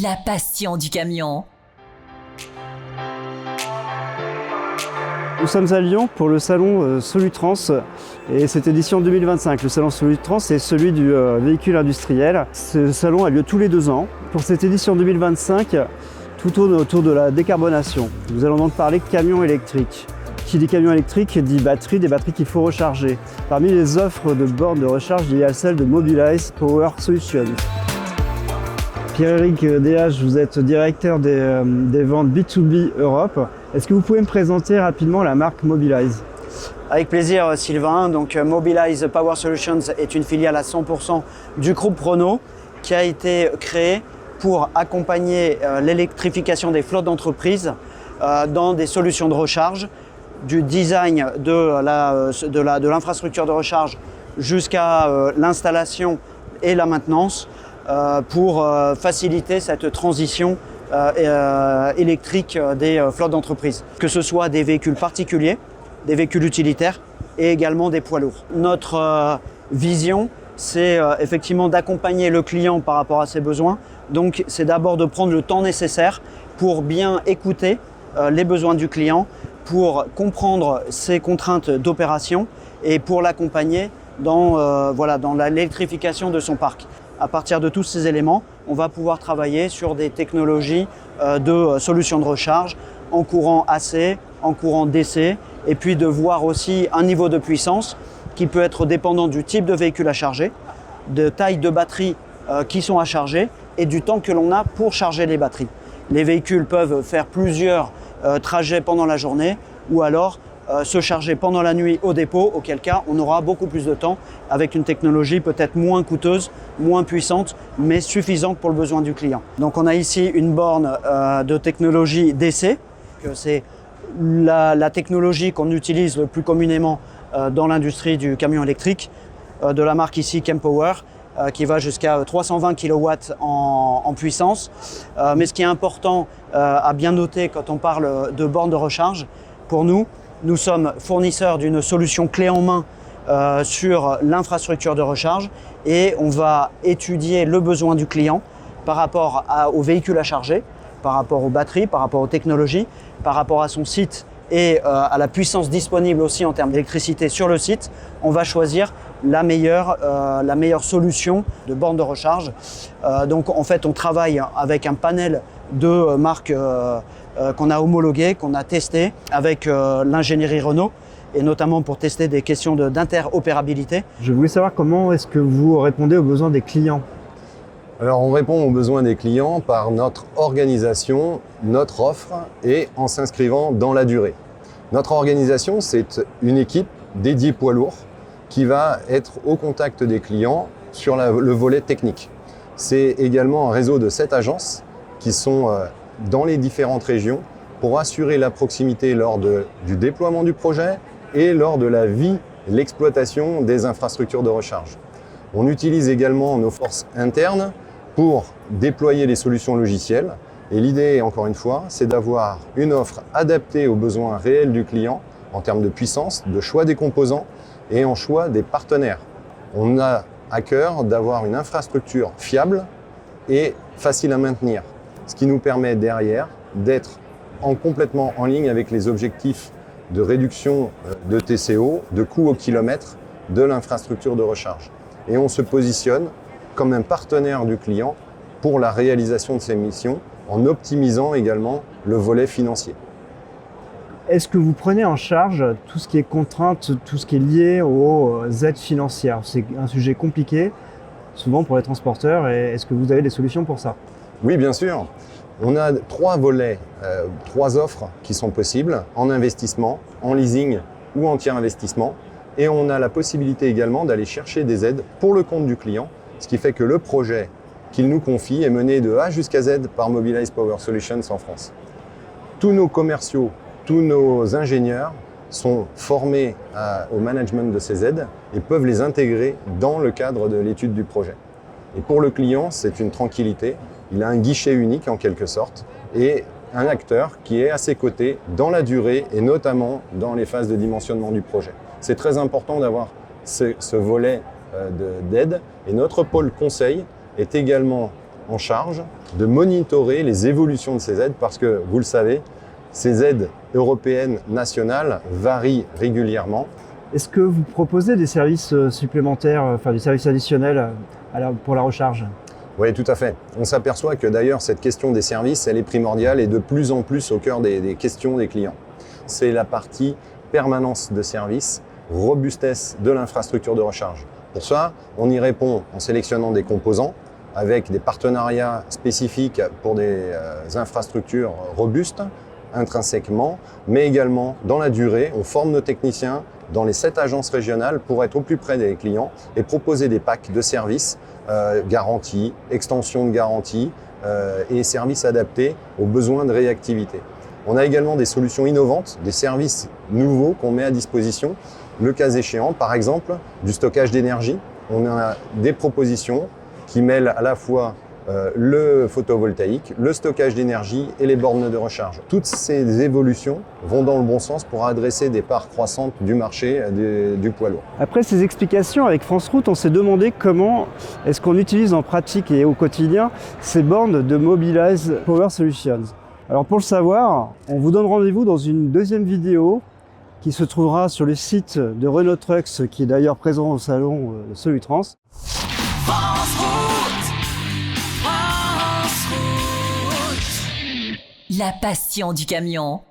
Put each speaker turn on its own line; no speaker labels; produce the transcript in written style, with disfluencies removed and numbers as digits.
la passion du camion.
Nous sommes à Lyon pour le salon Solutrans et cette édition 2025. Le salon Solutrans est celui du véhicule industriel. Ce salon a lieu tous les 2 ans. Pour cette édition 2025, tout tourne autour de la décarbonation. Nous allons donc parler camions électriques. Qui dit camion électrique dit batterie, des batteries qu'il faut recharger. Parmi les offres de bornes de recharge, il y a celle de Mobilize Power Solutions. Pierre-Éric Déage, vous êtes directeur des ventes B2B Europe. Est-ce que vous pouvez me présenter rapidement la marque Mobilize ?
Avec plaisir Sylvain. Donc Mobilize Power Solutions est une filiale à 100% du groupe Renault qui a été créée pour accompagner l'électrification des flottes d'entreprises dans des solutions de recharge, du design de l'infrastructure de recharge jusqu'à l'installation et la maintenance pour faciliter cette transition électrique des flottes d'entreprises, que ce soit des véhicules particuliers, des véhicules utilitaires et également des poids lourds. Notre vision, c'est effectivement d'accompagner le client par rapport à ses besoins. Donc c'est d'abord de prendre le temps nécessaire pour bien écouter les besoins du client, pour comprendre ses contraintes d'opération et pour l'accompagner dans l'électrification de son parc. À partir de tous ces éléments, on va pouvoir travailler sur des technologies de solutions de recharge en courant AC, en courant DC, et puis de voir aussi un niveau de puissance qui peut être dépendant du type de véhicule à charger, de taille de batterie qui sont à charger et du temps que l'on a pour charger les batteries. Les véhicules peuvent faire plusieurs trajets pendant la journée ou alors se charger pendant la nuit au dépôt, auquel cas on aura beaucoup plus de temps avec une technologie peut-être moins coûteuse, moins puissante, mais suffisante pour le besoin du client. Donc on a ici une borne de technologie DC, c'est la technologie qu'on utilise le plus communément dans l'industrie du camion électrique, de la marque ici Kempower, qui va jusqu'à 320 kW en puissance. Mais ce qui est important à bien noter quand on parle de bornes de recharge, pour nous sommes fournisseurs d'une solution clé en main sur l'infrastructure de recharge et on va étudier le besoin du client par rapport aux véhicules à charger, par rapport aux batteries, par rapport aux technologies, par rapport à son site et à la puissance disponible aussi en termes d'électricité sur le site. On va choisir la meilleure solution de borne de recharge. Donc en fait, on travaille avec un panel de marques qu'on a homologuées, qu'on a testées avec l'ingénierie Renault et notamment pour tester des questions d'interopérabilité.
Je voulais savoir comment est-ce que vous répondez aux besoins des clients ?
Alors on répond aux besoins des clients par notre organisation, notre offre et en s'inscrivant dans la durée. Notre organisation, c'est une équipe dédiée poids lourds qui va être au contact des clients sur le volet technique. C'est également un réseau de 7 agences qui sont dans les différentes régions pour assurer la proximité lors du déploiement du projet et lors de la vie, l'exploitation des infrastructures de recharge. On utilise également nos forces internes pour déployer les solutions logicielles. Et l'idée, encore une fois, c'est d'avoir une offre adaptée aux besoins réels du client en termes de puissance, de choix des composants et en choix des partenaires. On a à cœur d'avoir une infrastructure fiable et facile à maintenir, ce qui nous permet derrière d'être complètement en ligne avec les objectifs de réduction de TCO, de coût au kilomètre de l'infrastructure de recharge. Et on se positionne comme un partenaire du client pour la réalisation de ces missions en optimisant également le volet financier.
Est-ce que vous prenez en charge tout ce qui est contrainte, tout ce qui est lié aux aides financières ? C'est un sujet compliqué, souvent pour les transporteurs, et est-ce que vous avez des solutions pour ça ?
Oui, bien sûr. On a 3 volets, 3 offres qui sont possibles en investissement, en leasing ou en tiers investissement. Et on a la possibilité également d'aller chercher des aides pour le compte du client, ce qui fait que le projet qu'il nous confie est mené de A jusqu'à Z par Mobilize Power Solutions en France. Tous nos commerciaux, tous nos ingénieurs sont formés au management de ces aides et peuvent les intégrer dans le cadre de l'étude du projet. Et pour le client, c'est une tranquillité. Il a un guichet unique en quelque sorte et un acteur qui est à ses côtés dans la durée et notamment dans les phases de dimensionnement du projet. C'est très important d'avoir ce volet d'aide et notre pôle conseil est également en charge de monitorer les évolutions de ces aides parce que, vous le savez, ces aides européennes nationales varient régulièrement.
Est-ce que vous proposez des services supplémentaires, enfin des services additionnels pour la recharge?
Oui, tout à fait. On s'aperçoit que d'ailleurs cette question des services, elle est primordiale et de plus en plus au cœur des questions des clients. C'est la partie permanence de service, robustesse de l'infrastructure de recharge. Pour ça, on y répond en sélectionnant des composants avec des partenariats spécifiques pour des infrastructures robustes, intrinsèquement, mais également dans la durée. On forme nos techniciens dans les 7 agences régionales pour être au plus près des clients et proposer des packs de services, garantie, extension de garantie et services adaptés aux besoins de réactivité. On a également des solutions innovantes, des services nouveaux qu'on met à disposition. Le cas échéant, par exemple, du stockage d'énergie. On a des propositions qui mêlent à la fois le photovoltaïque, le stockage d'énergie et les bornes de recharge. Toutes ces évolutions vont dans le bon sens pour adresser des parts croissantes du marché du poids lourd.
Après ces explications, avec France Route, on s'est demandé comment est-ce qu'on utilise en pratique et au quotidien ces bornes de Mobilize Power Solutions. Alors pour le savoir, on vous donne rendez-vous dans une deuxième vidéo qui se trouvera sur le site de Renault Trucks, qui est d'ailleurs présent au salon Solutrans.
France Route. La passion du camion.